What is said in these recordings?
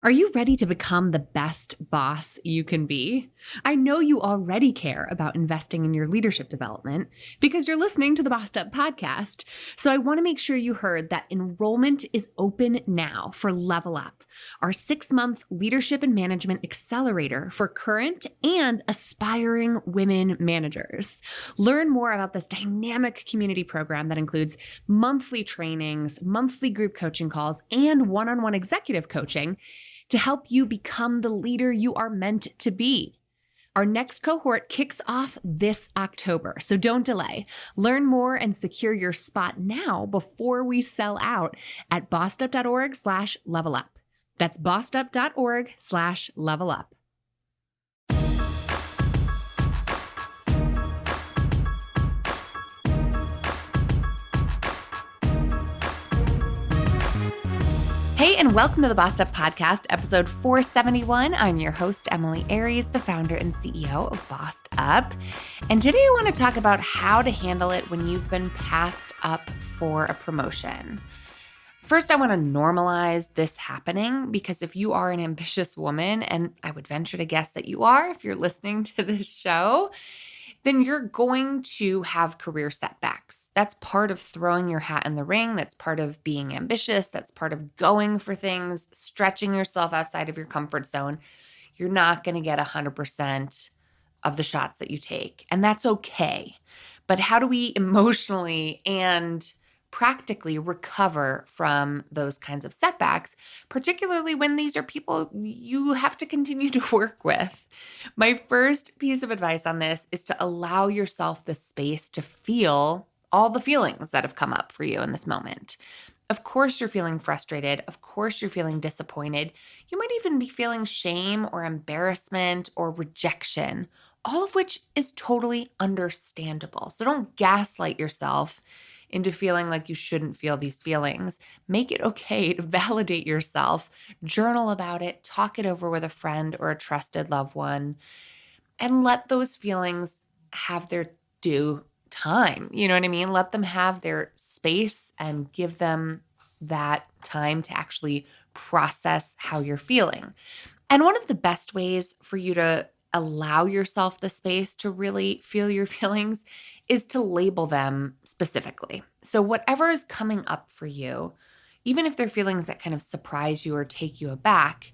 Are you ready to become the best boss you can be? I know you already care about investing in your leadership development because you're listening to the Bossed Up podcast. So I want to make sure you heard that enrollment is open now for Level Up, our 6-month leadership and management accelerator for current and aspiring women managers. Learn more about this dynamic community program that includes monthly trainings, monthly group coaching calls, and one-on-one executive coaching to help you become the leader you are meant to be. Our next cohort kicks off this October, so don't delay. Learn more and secure your spot now before we sell out at bossedup.org/levelup. That's bossedup.org/levelup. Hey, and welcome to the Bossed Up Podcast, episode 471. I'm your host, Emily Aries, the founder and CEO of Bossed Up. And today I want to talk about how to handle it when you've been passed up for a promotion. First, I want to normalize this happening because if you are an ambitious woman, and I would venture to guess that you are if you're listening to this show, then you're going to have career setbacks. That's part of throwing your hat in the ring. That's part of being ambitious. That's part of going for things, stretching yourself outside of your comfort zone. You're not going to get 100% of the shots that you take, and that's okay. But how do we emotionally and practically recover from those kinds of setbacks, particularly when these are people you have to continue to work with? My first piece of advice on this is to allow yourself the space to feel all the feelings that have come up for you in this moment. Of course, you're feeling frustrated. Of course, you're feeling disappointed. You might even be feeling shame or embarrassment or rejection, all of which is totally understandable. So don't gaslight yourself into feeling like you shouldn't feel these feelings. Make it okay to validate yourself, journal about it, talk it over with a friend or a trusted loved one, and let those feelings have their due time. You know what I mean? Let them have their space and give them that time to actually process how you're feeling. And one of the best ways for you to allow yourself the space to really feel your feelings is to label them specifically. So whatever is coming up for you, even if they're feelings that kind of surprise you or take you aback,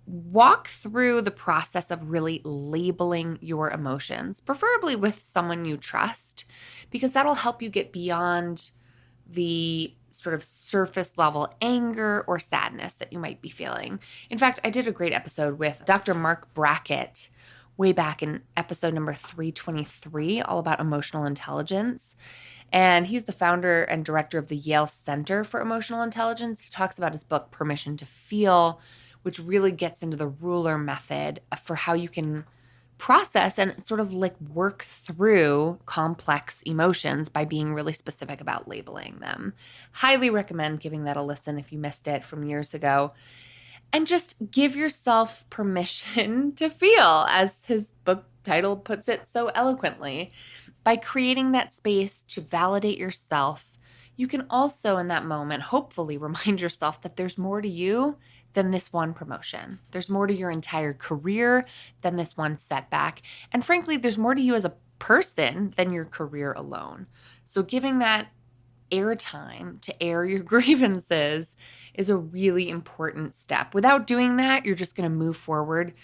walk through the process of really labeling your emotions, preferably with someone you trust, because that'll help you get beyond the sort of surface level anger or sadness that you might be feeling. In fact, I did a great episode with Dr. Mark Brackett way back in episode number 323, all about emotional intelligence. And he's the founder and director of the Yale Center for Emotional Intelligence. He talks about his book, Permission to Feel, which really gets into the ruler method for how you can process and sort of like work through complex emotions by being really specific about labeling them. Highly recommend giving that a listen if you missed it from years ago. And just give yourself permission to feel, as his book title puts it so eloquently. By creating that space to validate yourself, you can also in that moment hopefully remind yourself that there's more to you than this one promotion. There's more to your entire career than this one setback. And frankly, there's more to you as a person than your career alone. So giving that airtime to air your grievances is a really important step. Without doing that, you're just going to move forward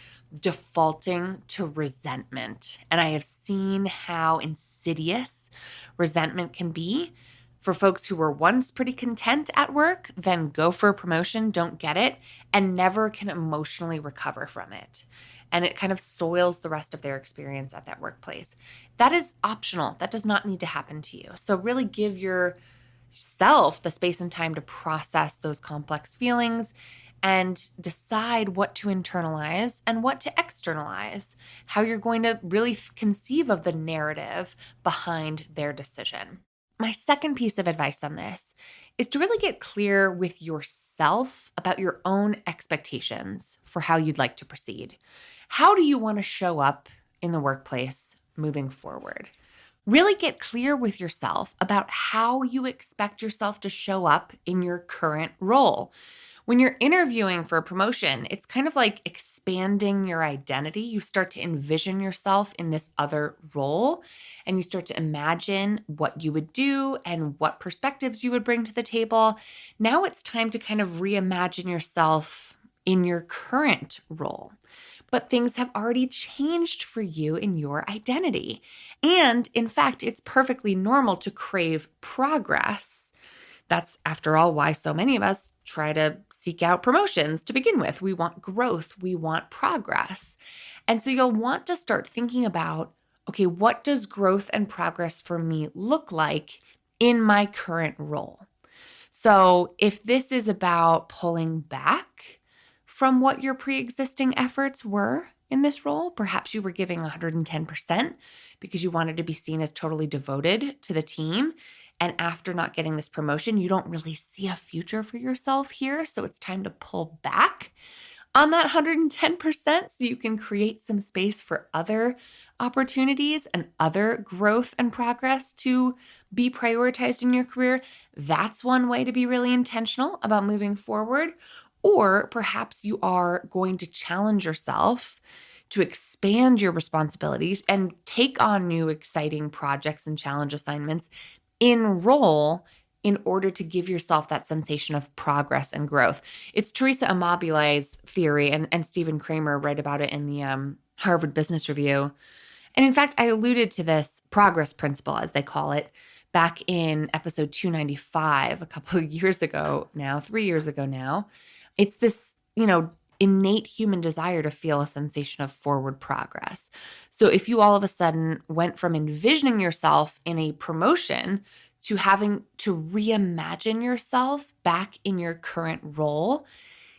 defaulting to resentment. And I have seen how insidious resentment can be for folks who were once pretty content at work, then go for a promotion, don't get it, and never can emotionally recover from it. And it kind of soils the rest of their experience at that workplace. That is optional. That does not need to happen to you. So really give yourself the space and time to process those complex feelings and decide what to internalize and what to externalize, how you're going to really conceive of the narrative behind their decision. My second piece of advice on this is to really get clear with yourself about your own expectations for how you'd like to proceed. How do you want to show up in the workplace moving forward? Really get clear with yourself about how you expect yourself to show up in your current role. When you're interviewing for a promotion, it's kind of like expanding your identity. You start to envision yourself in this other role and you start to imagine what you would do and what perspectives you would bring to the table. Now it's time to kind of reimagine yourself in your current role. But things have already changed for you in your identity. And in fact, it's perfectly normal to crave progress. That's, after all, why so many of us try to seek out promotions to begin with. We want growth, we want progress. And so you'll want to start thinking about, okay, what does growth and progress for me look like in my current role? So if this is about pulling back from what your pre-existing efforts were in this role, perhaps you were giving 110% because you wanted to be seen as totally devoted to the team. And after not getting this promotion, you don't really see a future for yourself here. So it's time to pull back on that 110% so you can create some space for other opportunities and other growth and progress to be prioritized in your career. That's one way to be really intentional about moving forward. Or perhaps you are going to challenge yourself to expand your responsibilities and take on new exciting projects and challenge assignments in role in order to give yourself that sensation of progress and growth. It's Teresa Amabile's theory, and Stephen Kramer write about it in the Harvard Business Review. And in fact, I alluded to this progress principle, as they call it, back in episode 295 a couple of years ago now, 3 years ago now. It's this, innate human desire to feel a sensation of forward progress. So if you all of a sudden went from envisioning yourself in a promotion to having to reimagine yourself back in your current role,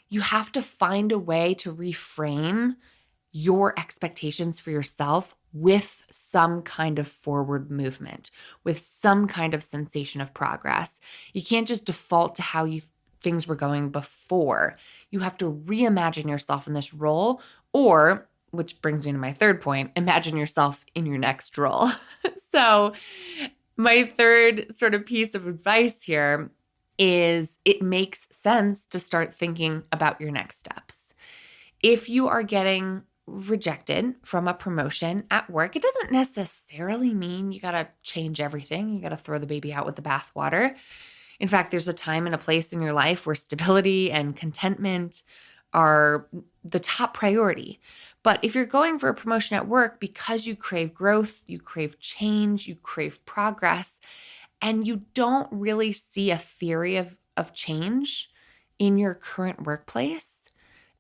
you have to find a way to reframe your expectations for yourself with some kind of forward movement, with some kind of sensation of progress. You can't just default to how things were going before. You have to reimagine yourself in this role, or, which brings me to my third point, imagine yourself in your next role. So my third sort of piece of advice here is it makes sense to start thinking about your next steps. If you are getting rejected from a promotion at work, it doesn't necessarily mean you got to change everything. You got to throw the baby out with the bathwater. In fact, there's a time and a place in your life where stability and contentment are the top priority. But if you're going for a promotion at work because you crave growth, you crave change, you crave progress, and you don't really see a theory of change in your current workplace,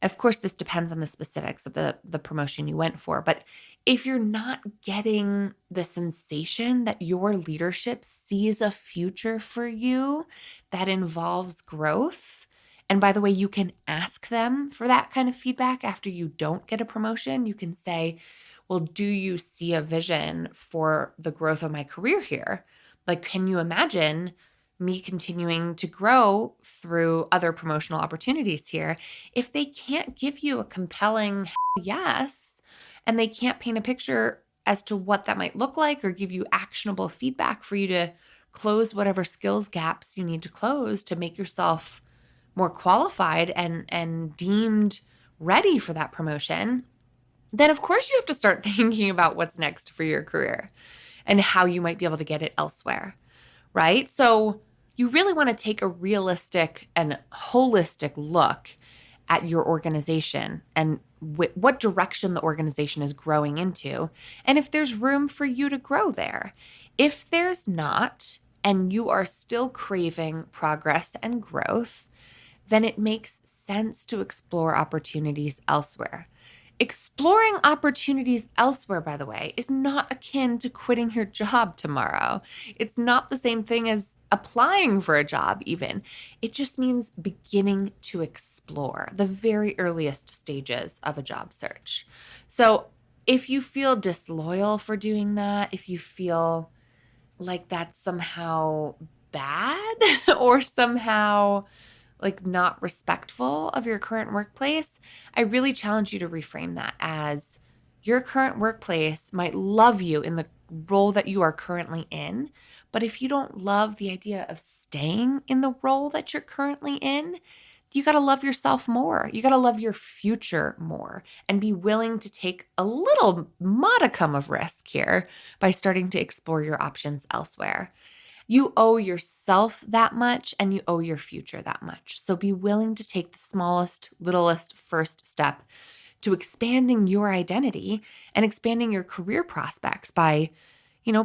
of course, this depends on the specifics of the promotion you went for, but if you're not getting the sensation that your leadership sees a future for you that involves growth, and by the way, you can ask them for that kind of feedback after you don't get a promotion. You can say, well, do you see a vision for the growth of my career here? Like, can you imagine me continuing to grow through other promotional opportunities here? If they can't give you a compelling yes, and they can't paint a picture as to what that might look like or give you actionable feedback for you to close whatever skills gaps you need to close to make yourself more qualified and deemed ready for that promotion, then of course you have to start thinking about what's next for your career and how you might be able to get it elsewhere, right? So you really want to take a realistic and holistic look at your organization and what direction the organization is growing into, and if there's room for you to grow there. If there's not, and you are still craving progress and growth, then it makes sense to explore opportunities elsewhere. Exploring opportunities elsewhere, by the way, is not akin to quitting your job tomorrow. It's not the same thing as applying for a job, even. It just means beginning to explore the very earliest stages of a job search. So if you feel disloyal for doing that, if you feel like that's somehow bad or somehow like not respectful of your current workplace, I really challenge you to reframe that as your current workplace might love you in the role that you are currently in. But if you don't love the idea of staying in the role that you're currently in, you got to love yourself more. You got to love your future more and be willing to take a little modicum of risk here by starting to explore your options elsewhere. You owe yourself that much and you owe your future that much. So be willing to take the smallest, littlest first step to expanding your identity and expanding your career prospects by,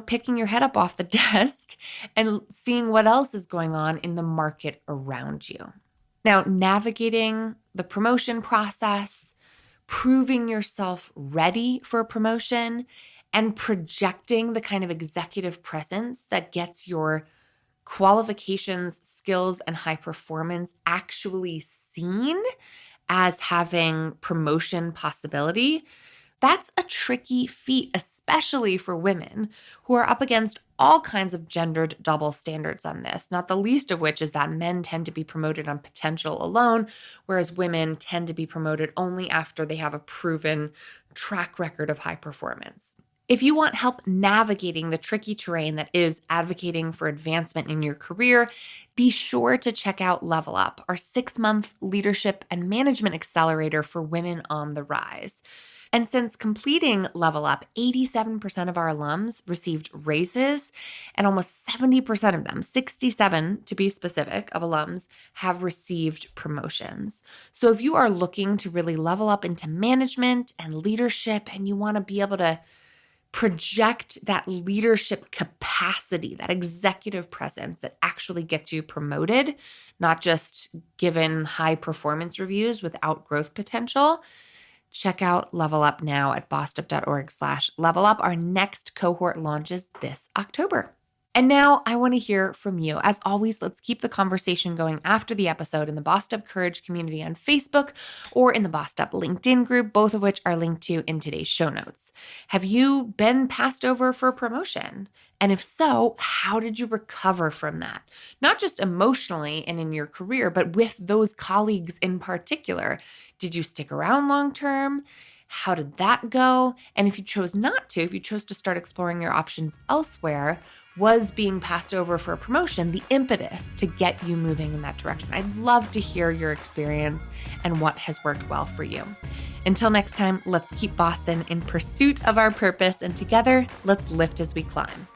picking your head up off the desk and seeing what else is going on in the market around you. Now, navigating the promotion process, proving yourself ready for a promotion, and projecting the kind of executive presence that gets your qualifications, skills, and high performance actually seen as having promotion possibility, that's a tricky feat, especially for women who are up against all kinds of gendered double standards on this, not the least of which is that men tend to be promoted on potential alone, whereas women tend to be promoted only after they have a proven track record of high performance. If you want help navigating the tricky terrain that is advocating for advancement in your career, be sure to check out Level Up, our 6-month leadership and management accelerator for women on the rise. And since completing Level Up, 87% of our alums received raises, and almost 70% of them, 67 to be specific, of alums have received promotions. So if you are looking to really level up into management and leadership, and you want to be able to project that leadership capacity, that executive presence that actually gets you promoted, not just given high performance reviews without growth potential, check out Level Up now at bossedup.org/levelup. Our next cohort launches this October. And now I want to hear from you. As always, let's keep the conversation going after the episode in the Bossed Up Courage community on Facebook or in the Bossed Up LinkedIn group, both of which are linked to in today's show notes. Have you been passed over for a promotion? And if so, how did you recover from that? Not just emotionally and in your career, but with those colleagues in particular. Did you stick around long term? How did that go? And if you chose not to, if you chose to start exploring your options elsewhere, was being passed over for a promotion the impetus to get you moving in that direction? I'd love to hear your experience and what has worked well for you. Until next time, let's keep Boston in pursuit of our purpose, and together, let's lift as we climb.